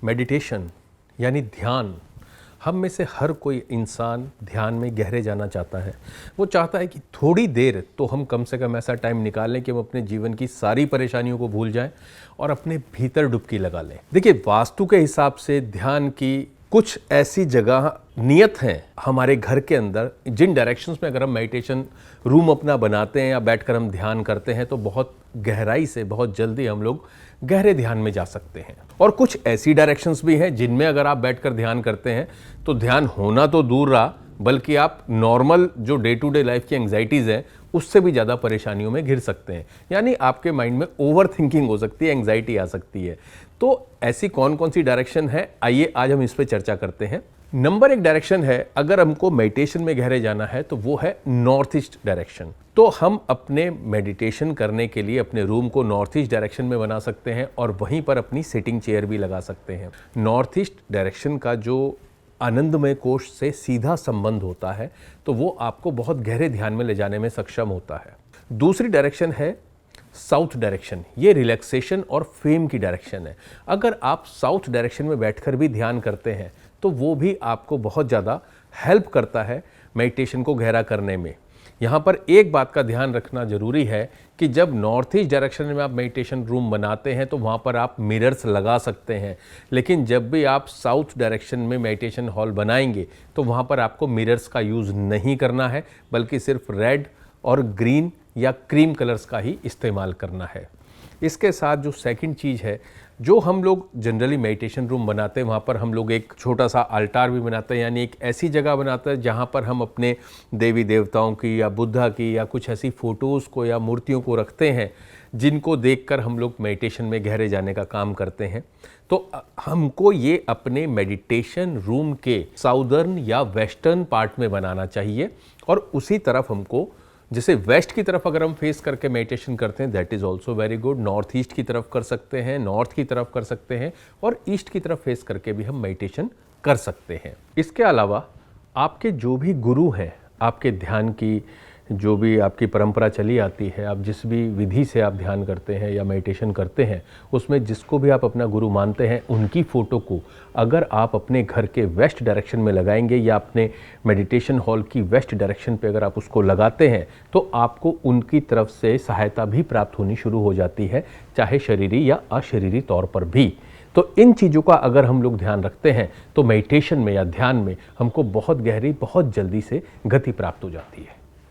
Meditation यानी ध्यान, हम में से हर कोई इंसान ध्यान में गहरे जाना चाहता है। वो चाहता है कि थोड़ी देर तो हम कम से कम ऐसा टाइम निकाल लें कि हम अपने जीवन की सारी परेशानियों को भूल जाएं और अपने भीतर डुबकी लगा लें। देखिए, वास्तु के हिसाब से ध्यान की कुछ ऐसी जगह नियत हैं हमारे घर के अंदर, जिन डायरेक्शंस में अगर हम मेडिटेशन रूम अपना बनाते हैं या बैठकर हम ध्यान करते हैं तो बहुत गहराई से, बहुत जल्दी हम लोग गहरे ध्यान में जा सकते हैं। और कुछ ऐसी डायरेक्शंस भी हैं जिनमें अगर आप बैठकर ध्यान करते हैं तो ध्यान होना तो दूर रहा, बल्कि आप नॉर्मल जो डे टू डे लाइफ की एंग्जाइटीज़ हैं उससे भी ज़्यादा परेशानियों में घिर सकते हैं। यानी आपके माइंड में ओवर थिंकिंग हो सकती है, एंग्जाइटी आ सकती है। तो ऐसी कौन कौन सी डायरेक्शन है, आइए आज हम इस पर चर्चा करते हैं। नंबर 1 डायरेक्शन है, अगर हमको मेडिटेशन में गहरे जाना है तो वो है नॉर्थ ईस्ट डायरेक्शन। तो हम अपने मेडिटेशन करने के लिए अपने रूम को नॉर्थ ईस्ट डायरेक्शन में बना सकते हैं और वहीं पर अपनी सिटिंग चेयर भी लगा सकते हैं। नॉर्थ ईस्ट डायरेक्शन का जो आनंदमय कोश से सीधा संबंध होता है तो वो आपको बहुत गहरे ध्यान में ले जाने में सक्षम होता है। दूसरी डायरेक्शन है साउथ डायरेक्शन। ये रिलैक्सेशन और फेम की डायरेक्शन है। अगर आप साउथ डायरेक्शन में बैठकर भी ध्यान करते हैं तो वो भी आपको बहुत ज़्यादा हेल्प करता है मेडिटेशन को गहरा करने में। यहाँ पर एक बात का ध्यान रखना ज़रूरी है कि जब नॉर्थ ईस्ट डायरेक्शन में आप मेडिटेशन रूम बनाते हैं तो वहाँ पर आप मिरर्स लगा सकते हैं, लेकिन जब भी आप साउथ डायरेक्शन में मेडिटेशन हॉल बनाएंगे तो वहाँ पर आपको मिरर्स का यूज़ नहीं करना है, बल्कि सिर्फ रेड और ग्रीन या क्रीम कलर्स का ही इस्तेमाल करना है। इसके साथ जो सेकंड चीज़ है, जो हम लोग जनरली मेडिटेशन रूम बनाते हैं वहाँ पर हम लोग एक छोटा सा अल्टार भी बनाते हैं, यानी एक ऐसी जगह बनाते हैं जहाँ पर हम अपने देवी देवताओं की या बुद्धा की या कुछ ऐसी फ़ोटोज़ को या मूर्तियों को रखते हैं जिनको देखकर हम लोग मेडिटेशन में गहरे जाने का काम करते हैं। तो हमको ये अपने मेडिटेशन रूम के साउदर्न या वेस्टर्न पार्ट में बनाना चाहिए और उसी तरफ हमको, जैसे वेस्ट की तरफ अगर हम फेस करके मेडिटेशन करते हैं that is also very good. North east की तरफ कर सकते हैं, नॉर्थ की तरफ कर सकते हैं और ईस्ट की तरफ फेस करके भी हम मेडिटेशन कर सकते हैं। इसके अलावा आपके जो भी गुरु हैं, आपके ध्यान की जो भी आपकी परंपरा चली आती है, आप जिस भी विधि से आप ध्यान करते हैं या मेडिटेशन करते हैं, उसमें जिसको भी आप अपना गुरु मानते हैं उनकी फ़ोटो को अगर आप अपने घर के वेस्ट डायरेक्शन में लगाएंगे या अपने मेडिटेशन हॉल की वेस्ट डायरेक्शन पे अगर आप उसको लगाते हैं तो आपको उनकी तरफ से सहायता भी प्राप्त होनी शुरू हो जाती है, चाहे शरीरी या अशरीरी तौर पर भी। तो इन चीज़ों का अगर हम लोग ध्यान रखते हैं तो मेडिटेशन में या ध्यान में हमको बहुत गहरी, बहुत जल्दी से गति प्राप्त हो जाती है।